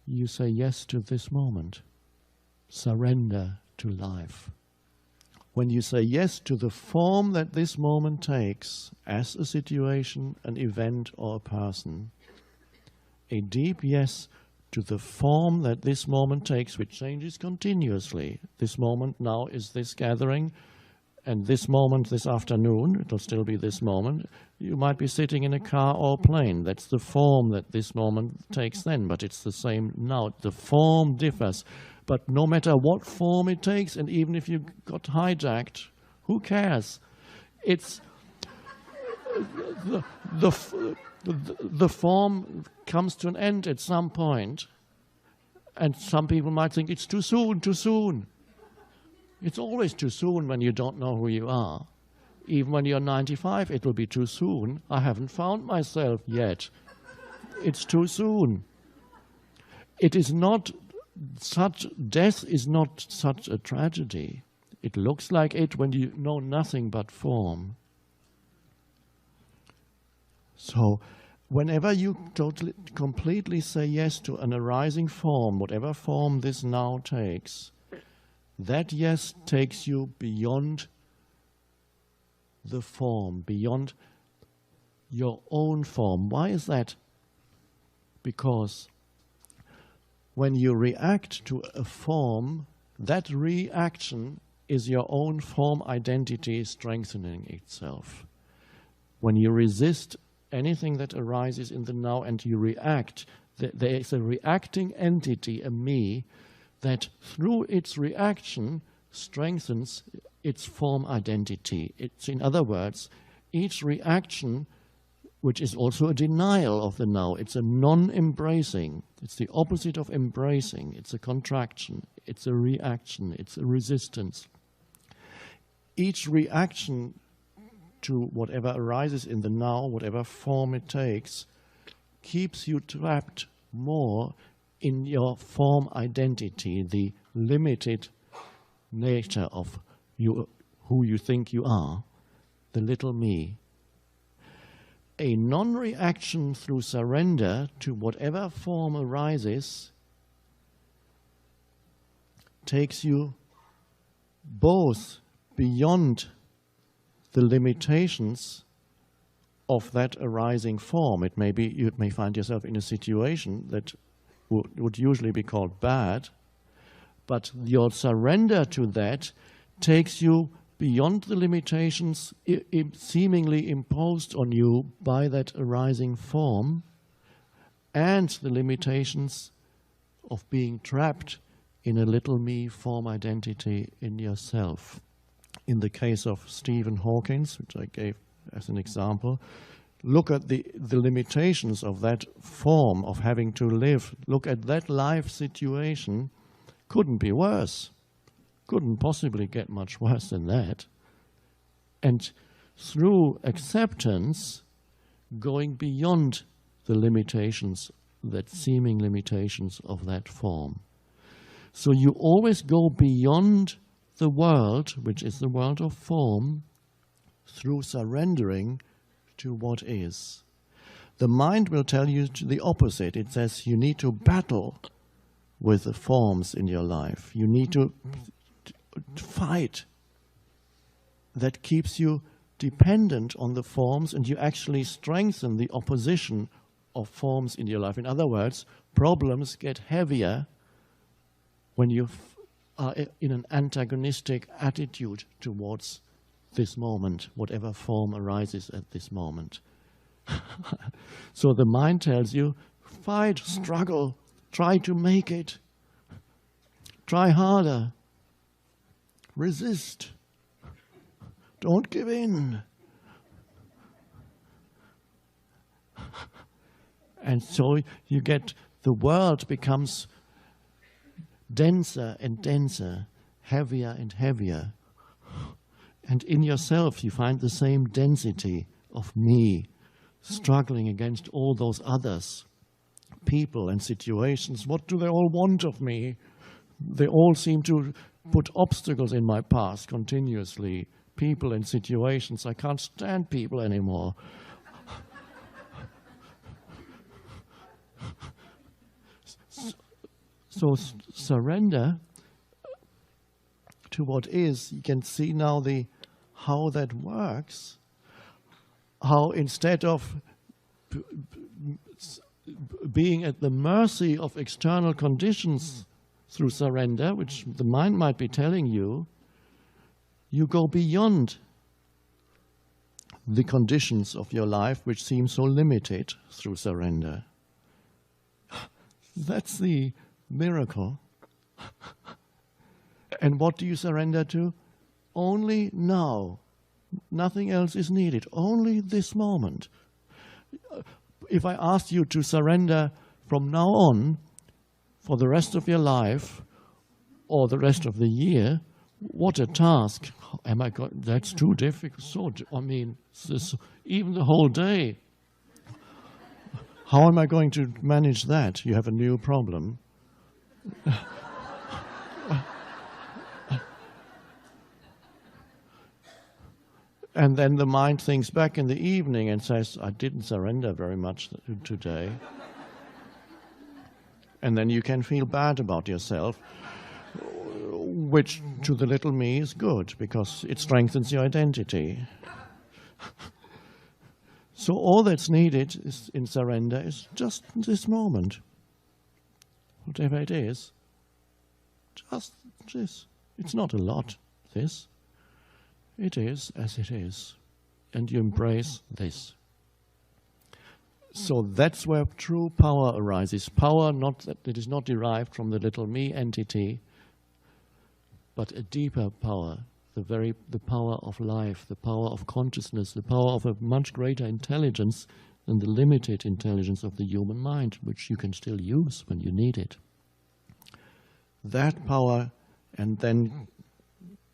you say yes to this moment. Surrender to life. When you say yes to the form that this moment takes, as a situation, an event, or a person, a deep yes to the form that this moment takes, which changes continuously. This moment now is this gathering, and this moment this afternoon, it'll still be this moment. You might be sitting in a car or a plane. That's the form that this moment takes then, but it's the same now. The form differs. But no matter what form it takes, and even if you got hijacked, who cares? It's the form comes to an end at some point, and some people might think it's too soon, too soon. It's always too soon when you don't know who you are. Even when you're 95, it will be too soon. I haven't found myself yet. It's too soon. It is not such, death is not such a tragedy. It looks like it when you know nothing but form. So, whenever you completely say yes to an arising form, whatever form this now takes, that yes takes you beyond the form, beyond your own form. Why is that? Because when you react to a form, that reaction is your own form identity strengthening itself. When you resist anything that arises in the now and you react, there is a reacting entity, a me, that through its reaction strengthens its form identity. It's, in other words, each reaction, which is also a denial of the now, it's a non-embracing. It's the opposite of embracing. It's a contraction. It's a reaction. It's a resistance. Each reaction to whatever arises in the now, whatever form it takes, keeps you trapped more in your form identity, the limited nature of you, who you think you are, the little me. A non-reaction through surrender to whatever form arises takes you both beyond the limitations of that arising form. It may be, you may find yourself in a situation that would usually be called bad, but your surrender to that takes you beyond the limitations seemingly imposed on you by that arising form and the limitations of being trapped in a little me form identity in yourself. In the case of Stephen Hawkins, which I gave as an example, look at the limitations of that form of having to live. Look at that life situation. Couldn't be worse. Couldn't possibly get much worse than that. And through acceptance, going beyond the limitations, that seeming limitations of that form. So you always go beyond the world, which is the world of form, through surrendering to what is. The mind will tell you the opposite. It says you need to battle with the forms in your life. You need to fight. That keeps you dependent on the forms, and you actually strengthen the opposition of forms in your life. In other words, problems get heavier when you are in an antagonistic attitude towards this moment, whatever form arises at this moment. So the mind tells you, fight, struggle, try to make it, try harder, resist, don't give in. And so you get, the world becomes denser and denser, heavier and heavier. And in yourself you find the same density of me, struggling against all those others, people and situations. What do they all want of me? They all seem to put obstacles in my path continuously. People and situations. I can't stand people anymore. So surrender to what is, you can see now how that works, how instead of being at the mercy of external conditions through surrender, which the mind might be telling you, you go beyond the conditions of your life which seem so limited through surrender. That's the miracle. And what do you surrender to? Only now. Nothing else is needed. Only this moment. If I asked you to surrender from now on for the rest of your life or the rest of the year, what a task. That's too difficult. Even the whole day. How am I going to manage that? You have a new problem. And then the mind thinks back in the evening and says, I didn't surrender very much today. And then you can feel bad about yourself, which to the little me is good, because it strengthens your identity. So all that's needed in surrender is just this moment. Whatever it is, just this. It's not a lot, this. It is as it is, and you embrace this. So that's where true power arises. Power that is not derived from the little me entity, but a deeper power, the power of life, the power of consciousness, the power of a much greater intelligence than the limited intelligence of the human mind, which you can still use when you need it. That power, and then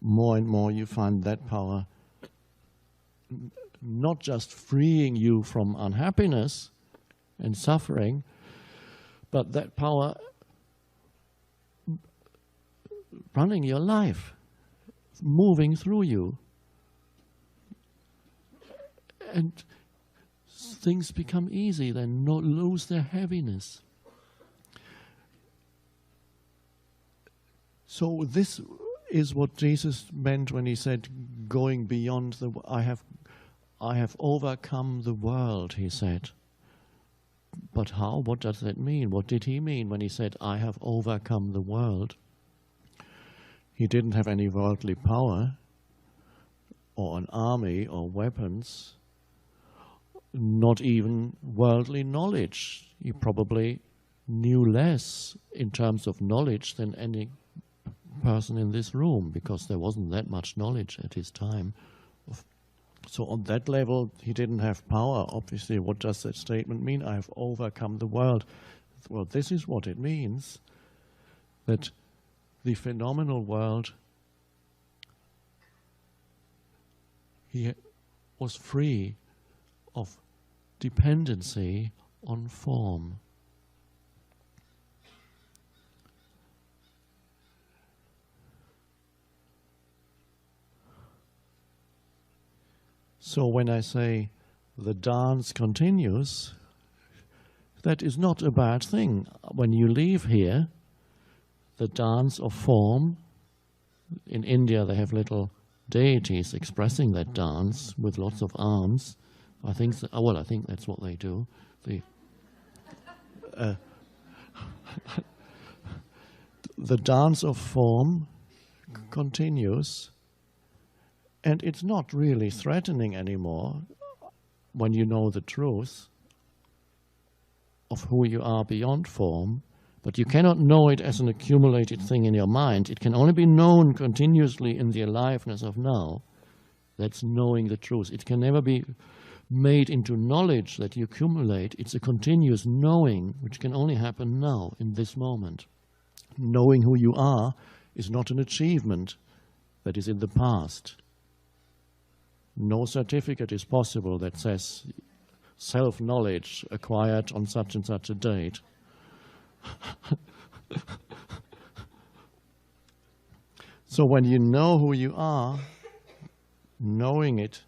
more and more you find that power not just freeing you from unhappiness and suffering, but that power running your life, moving through you. And things become easy, then lose their heaviness. So this is what Jesus meant when he said, going beyond I have overcome the world, he said. But how? What does that mean? What did he mean when he said, I have overcome the world? He didn't have any worldly power, or an army, or weapons, not even worldly knowledge. He probably knew less in terms of knowledge than any person in this room, because there wasn't that much knowledge at his time. So on that level, he didn't have power. Obviously, what does that statement mean? I have overcome the world. Well, this is what it means, that the phenomenal world, he was free of dependency on form. So when I say the dance continues, that is not a bad thing. When you leave here, the dance of form, in India they have little deities expressing that dance with lots of arms. I think that's what they do. The dance of form continues. And it's not really threatening anymore when you know the truth of who you are beyond form, but you cannot know it as an accumulated thing in your mind. It can only be known continuously in the aliveness of now. That's knowing the truth. It can never be made into knowledge that you accumulate. It's a continuous knowing which can only happen now, in this moment. Knowing who you are is not an achievement that is in the past. No certificate is possible that says self-knowledge acquired on such and such a date. So when you know who you are, knowing it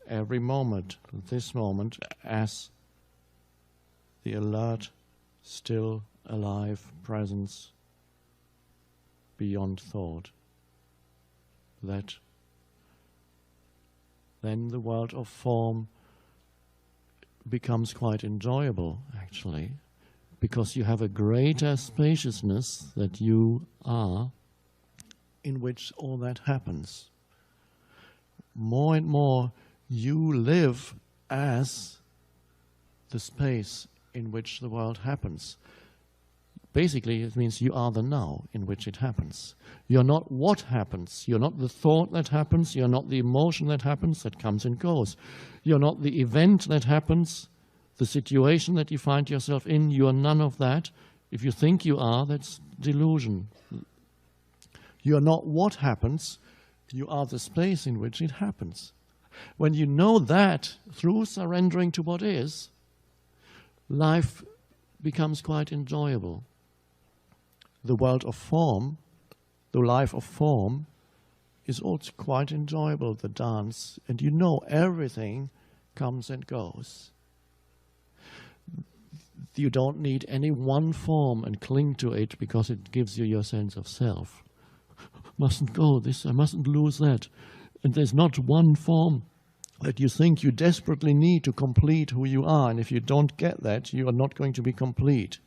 every moment, this moment, as the alert, still, alive presence beyond thought, that then the world of form becomes quite enjoyable, actually, because you have a greater spaciousness that you are, in which all that happens. More and more you live as the space in which the world happens. Basically, it means you are the now in which it happens. You're not what happens. You're not the thought that happens. You're not the emotion that happens, that comes and goes. You're not the event that happens, the situation that you find yourself in. You are none of that. If you think you are, that's delusion. You're not what happens. You are the space in which it happens. When you know that, through surrendering to what is, life becomes quite enjoyable. The world of form, the life of form, is also quite enjoyable, the dance, and you know everything comes and goes. You don't need any one form and cling to it because it gives you your sense of self. Mustn't go this, I mustn't lose that. And there's not one form that you think you desperately need to complete who you are, and if you don't get that, you are not going to be complete.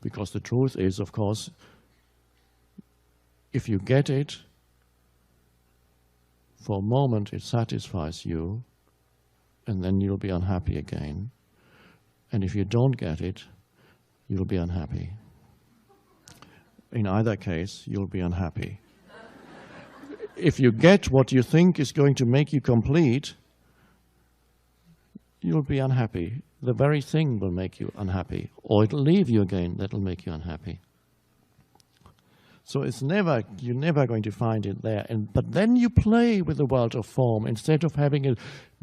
Because the truth is, of course, if you get it, for a moment it satisfies you, and then you'll be unhappy again. And if you don't get it, you'll be unhappy. In either case, you'll be unhappy. If you get what you think is going to make you complete, you'll be unhappy. The very thing will make you unhappy, or it'll leave you again, that'll make you unhappy. So you're never going to find it there. But then you play with the world of form instead of having a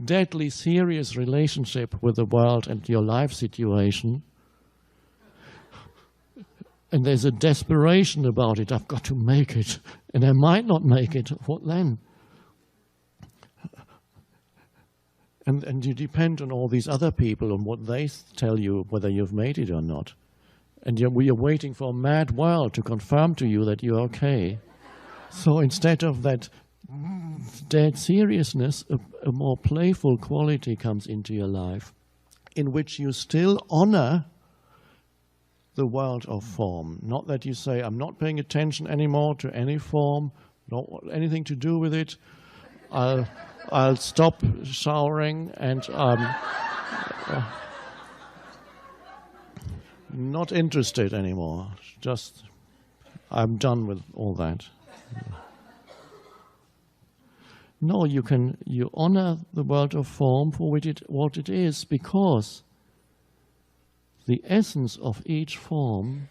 deadly serious relationship with the world and your life situation. And there's a desperation about it. I've got to make it, and I might not make it. What then? And you depend on all these other people, on what they tell you, whether you've made it or not. And we are waiting for a mad world to confirm to you that you're okay. So instead of that dead seriousness, a more playful quality comes into your life, in which you still honor the world of form. Not that you say, I'm not paying attention anymore to any form, not anything to do with it. I'll stop showering and not interested anymore. Just, I'm done with all that. No, you honor the world of form for what it is, because the essence of each form,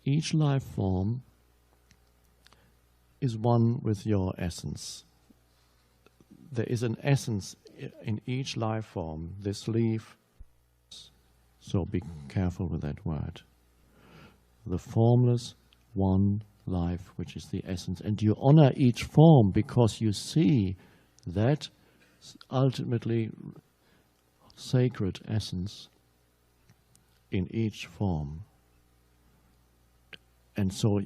each life form, is one with your essence. There is an essence in each life form, this leaf, so be careful with that word. The formless one life, which is the essence. And you honor each form because you see that ultimately sacred essence in each form. And so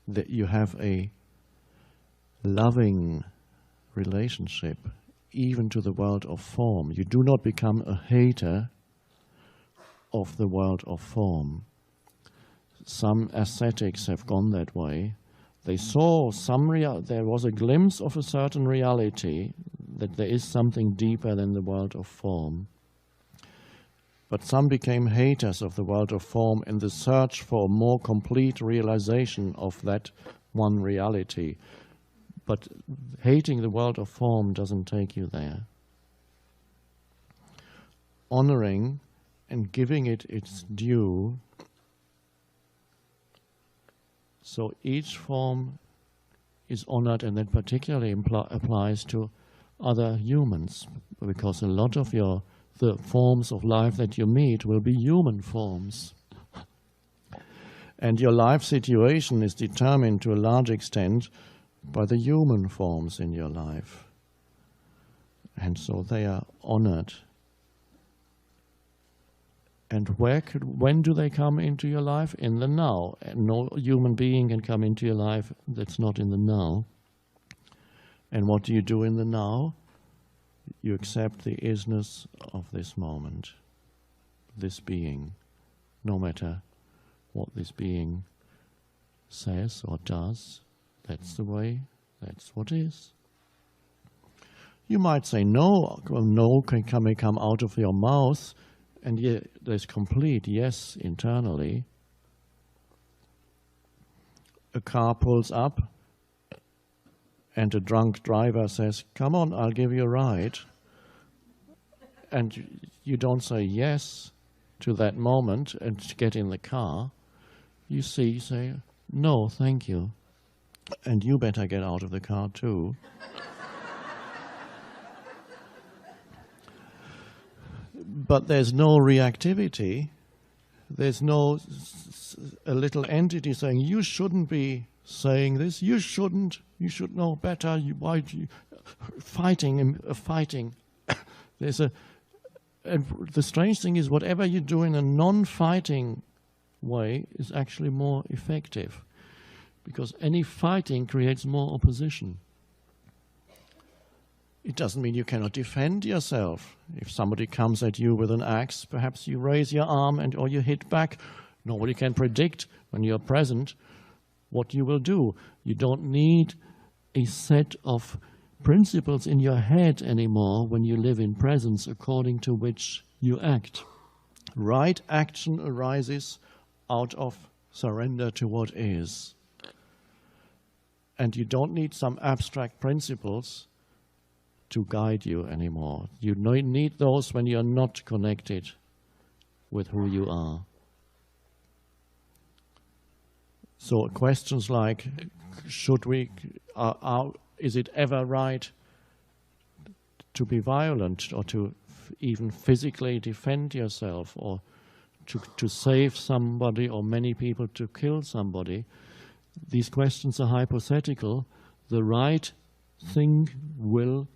that you have a loving relationship even to the world of form. You do not become a hater of the world of form. Some ascetics have gone that way. They saw there was a glimpse of a certain reality, that there is something deeper than the world of form. But some became haters of the world of form in the search for a more complete realization of that one reality. But hating the world of form doesn't take you there. Honoring and giving it its due, so each form is honored, and that particularly applies to other humans, because a lot of the forms of life that you meet will be human forms. And your life situation is determined to a large extent by the human forms in your life. And so they are honored And when do they come into your life? In the now. And no human being can come into your life that's not in the now. And what do you do in the now? You accept the isness of this moment, this being, no matter what this being says or does. That's the way, that's what is. You might say no, no may come out of your mouth, and yet there's complete yes internally. A car pulls up, and a drunk driver says, "Come on, I'll give you a ride." And you don't say yes to that moment and get in the car. You say, "No, thank you. And you better get out of the car too." But there's no reactivity. There's no a little entity saying, "You shouldn't be saying this. You shouldn't. You should know better. Why do you?" Fighting. There's a. And the strange thing is, whatever you do in a non-fighting way is actually more effective, because any fighting creates more opposition. It doesn't mean you cannot defend yourself. If somebody comes at you with an axe, perhaps you raise your arm or you hit back. Nobody can predict when you're present what you will do. You don't need a set of principles in your head anymore when you live in presence according to which you act. Right action arises out of surrender to what is. And you don't need some abstract principles to guide you anymore. You need those when you're not connected with who you are. So questions like, is it ever right to be violent, or to even physically defend yourself, or to save somebody or many people, to kill somebody? These questions are hypothetical. The right thing will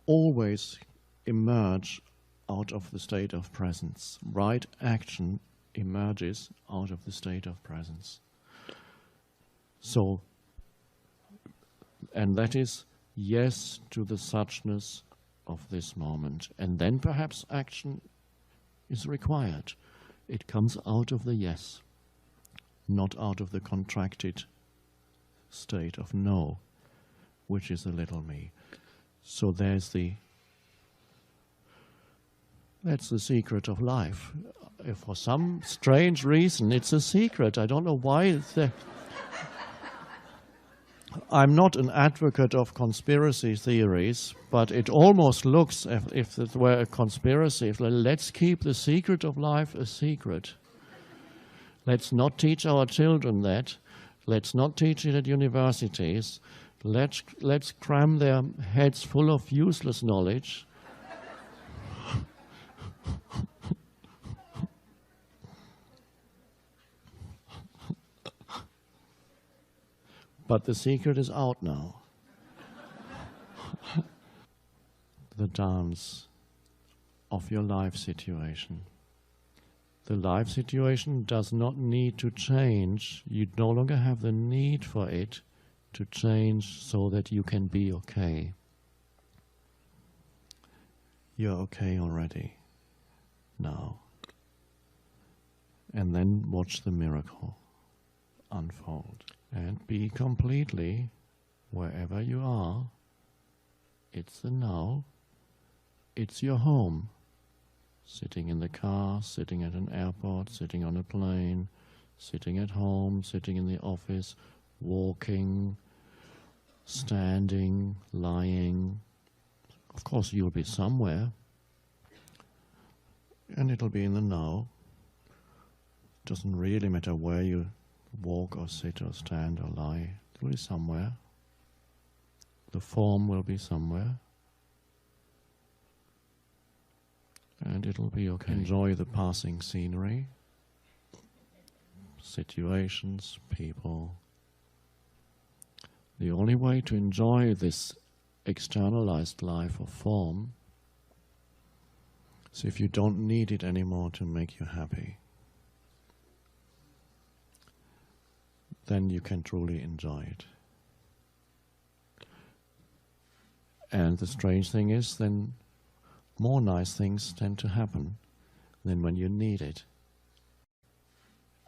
always emerge out of the state of presence. Right action emerges out of the state of presence. So, and that is yes to the suchness of this moment. And then perhaps action is required. It comes out of the yes, not out of the contracted state of no, which is a little me. So that's the secret of life. For some strange reason, it's a secret. I don't know why it's there. I'm not an advocate of conspiracy theories, but it almost looks if it were a conspiracy. Let's keep the secret of life a secret. Let's not teach our children that. Let's not teach it at universities. Let's cram their heads full of useless knowledge. But the secret is out now. The dance of your life situation. The life situation does not need to change. You no longer have the need for it to change so that you can be okay. You're okay already now. And then watch the miracle unfold. And be completely, wherever you are, it's the now, it's your home. Sitting in the car, sitting at an airport, sitting on a plane, sitting at home, sitting in the office, walking, standing, lying. Of course you'll be somewhere, and it'll be in the now. Doesn't really matter where you walk or sit or stand or lie. It will be somewhere. The form will be somewhere. And it'll be okay. Enjoy the passing scenery, situations, people. The only way to enjoy this externalized life of form So if you don't need it anymore to make you happy, then you can truly enjoy it. And the strange thing is, then more nice things tend to happen than when you need it.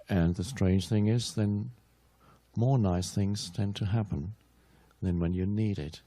And the strange thing is, then more nice things tend to happen than when you need it.